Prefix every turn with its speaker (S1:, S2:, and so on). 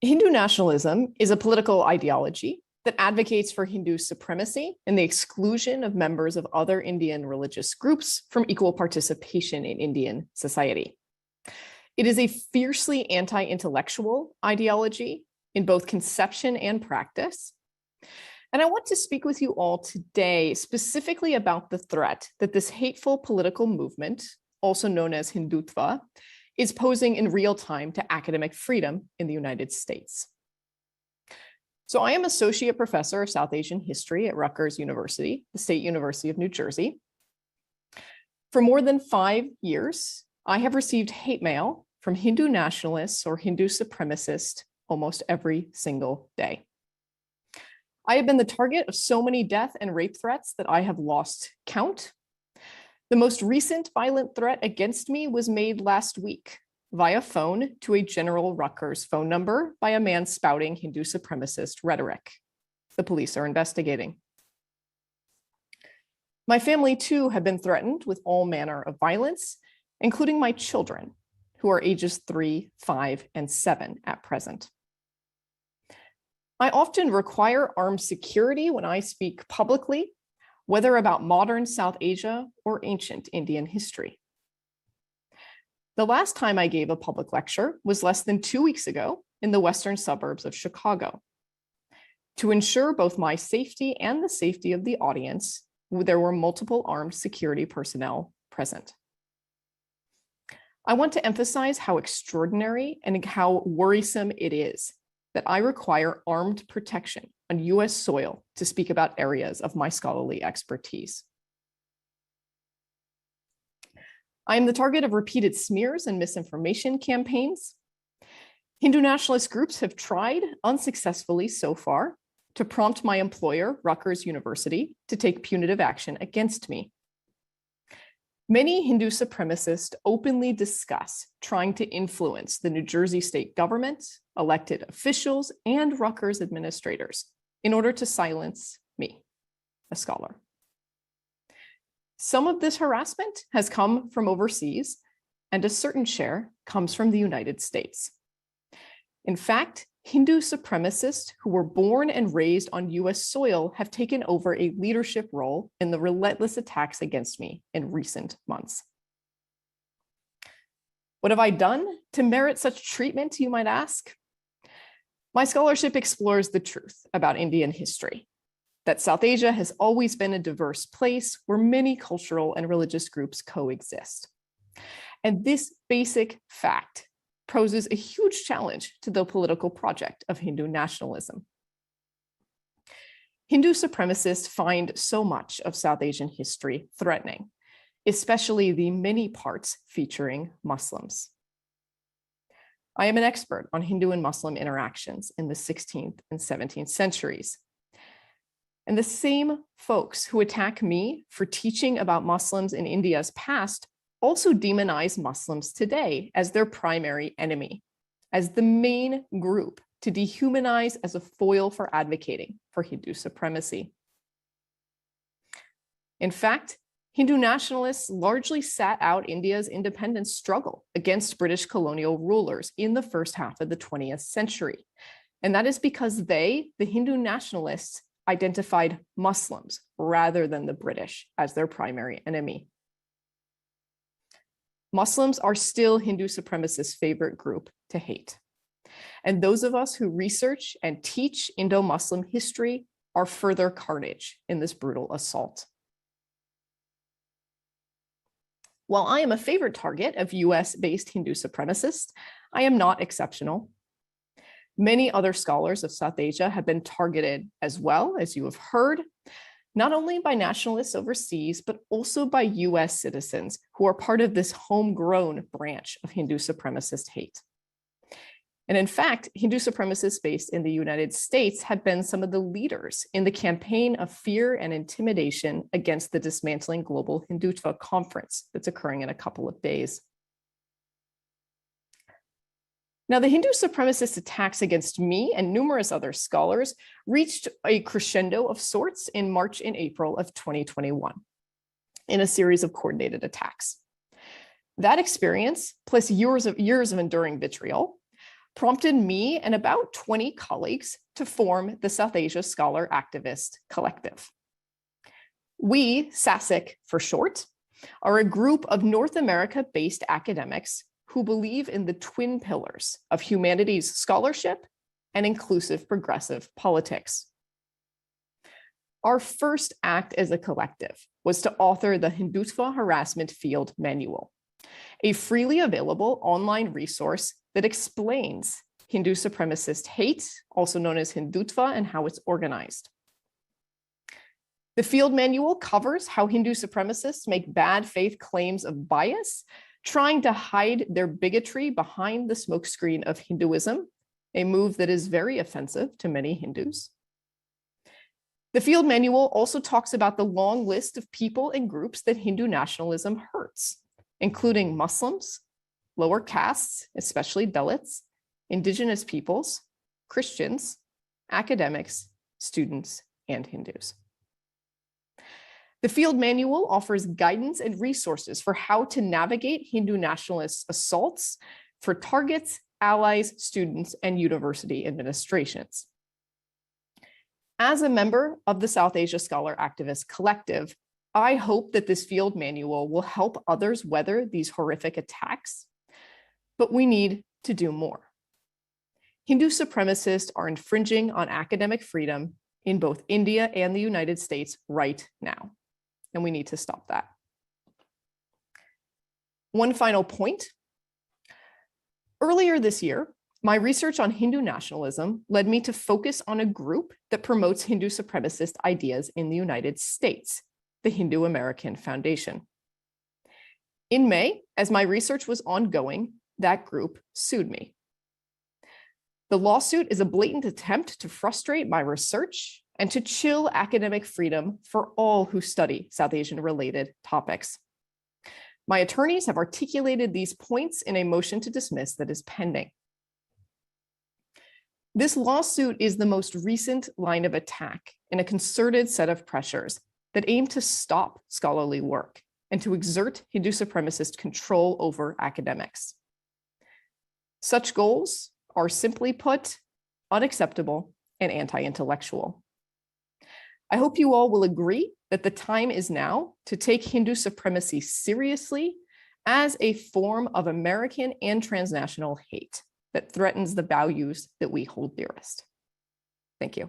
S1: Hindu nationalism is a political ideology that advocates for Hindu supremacy and the exclusion of members of other Indian religious groups from equal participation in Indian society. It is a fiercely anti-intellectual ideology in both conception and practice. And I want to speak with you all today specifically about the threat that this hateful political movement, also known as Hindutva, is posing in real time to academic freedom in the United States. So I am Associate Professor of South Asian History at Rutgers University, the State University of New Jersey. For more than 5 years, I have received hate mail from Hindu nationalists or Hindu supremacists almost every single day. I have been the target of so many death and rape threats that I have lost count. The most recent violent threat against me was made last week via phone to a General Rutgers phone number by a man spouting Hindu supremacist rhetoric. The police are investigating. My family too have been threatened with all manner of violence, including my children, who are ages 3, 5, and 7 at present. I often require armed security when I speak publicly, whether about modern South Asia or ancient Indian history. The last time I gave a public lecture was less than 2 weeks ago in the western suburbs of Chicago. To ensure both my safety and the safety of the audience, there were multiple armed security personnel present. I want to emphasize how extraordinary and how worrisome it is that I require armed protection on US soil to speak about areas of my scholarly expertise. I am the target of repeated smears and misinformation campaigns. Hindu nationalist groups have tried, unsuccessfully so far, to prompt my employer, Rutgers University, to take punitive action against me. Many Hindu supremacists openly discuss trying to influence the New Jersey state government, elected officials, and Rutgers administrators in order to silence me, a scholar. Some of this harassment has come from overseas, and a certain share comes from the United States. In fact, Hindu supremacists who were born and raised on US soil have taken over a leadership role in the relentless attacks against me in recent months. What have I done to merit such treatment, you might ask? My scholarship explores the truth about Indian history, that South Asia has always been a diverse place where many cultural and religious groups coexist. And this basic fact poses a huge challenge to the political project of Hindu nationalism. Hindu supremacists find so much of South Asian history threatening, especially the many parts featuring Muslims. I am an expert on Hindu and Muslim interactions in the 16th and 17th centuries. And the same folks who attack me for teaching about Muslims in India's past also demonize Muslims today as their primary enemy, as the main group to dehumanize as a foil for advocating for Hindu supremacy. In fact, Hindu nationalists largely sat out India's independence struggle against British colonial rulers in the first half of the 20th century. And that is because they, the Hindu nationalists, identified Muslims rather than the British as their primary enemy. Muslims are still Hindu supremacists' favorite group to hate. And those of us who research and teach Indo-Muslim history are further carnage in this brutal assault. While I am a favorite target of US-based Hindu supremacists, I am not exceptional. Many other scholars of South Asia have been targeted as well, as you have heard, not only by nationalists overseas, but also by US citizens who are part of this homegrown branch of Hindu supremacist hate. And in fact, Hindu supremacists based in the United States have been some of the leaders in the campaign of fear and intimidation against the Dismantling Global Hindutva conference that's occurring in a couple of days. Now, the Hindu supremacist attacks against me and numerous other scholars reached a crescendo of sorts in March and April of 2021 in a series of coordinated attacks. That experience, plus years of enduring vitriol, prompted me and about 20 colleagues to form the South Asia Scholar Activist Collective. We, SASIC for short, are a group of North America-based academics who believe in the twin pillars of humanities scholarship and inclusive progressive politics. Our first act as a collective was to author the Hindutva Harassment Field Manual, a freely available online resource that explains Hindu supremacist hate, also known as Hindutva, and how it's organized. The field manual covers how Hindu supremacists make bad faith claims of bias, trying to hide their bigotry behind the smokescreen of Hinduism, a move that is very offensive to many Hindus. The field manual also talks about the long list of people and groups that Hindu nationalism hurts, including Muslims, lower castes, especially Dalits, indigenous peoples, Christians, academics, students, and Hindus. The field manual offers guidance and resources for how to navigate Hindu nationalist assaults for targets, allies, students, and university administrations. As a member of the South Asia Scholar Activist Collective, I hope that this field manual will help others weather these horrific attacks, but we need to do more. Hindu supremacists are infringing on academic freedom in both India and the United States right now, and we need to stop that. One final point. Earlier this year, my research on Hindu nationalism led me to focus on a group that promotes Hindu supremacist ideas in the United States, the Hindu American Foundation. In May, as my research was ongoing, that group sued me. The lawsuit is a blatant attempt to frustrate my research and to chill academic freedom for all who study South Asian-related topics. My attorneys have articulated these points in a motion to dismiss that is pending. This lawsuit is the most recent line of attack in a concerted set of pressures that aim to stop scholarly work and to exert Hindu supremacist control over academics. Such goals are, simply put, unacceptable and anti-intellectual. I hope you all will agree that the time is now to take Hindu supremacy seriously as a form of American and transnational hate that threatens the values that we hold dearest. Thank you.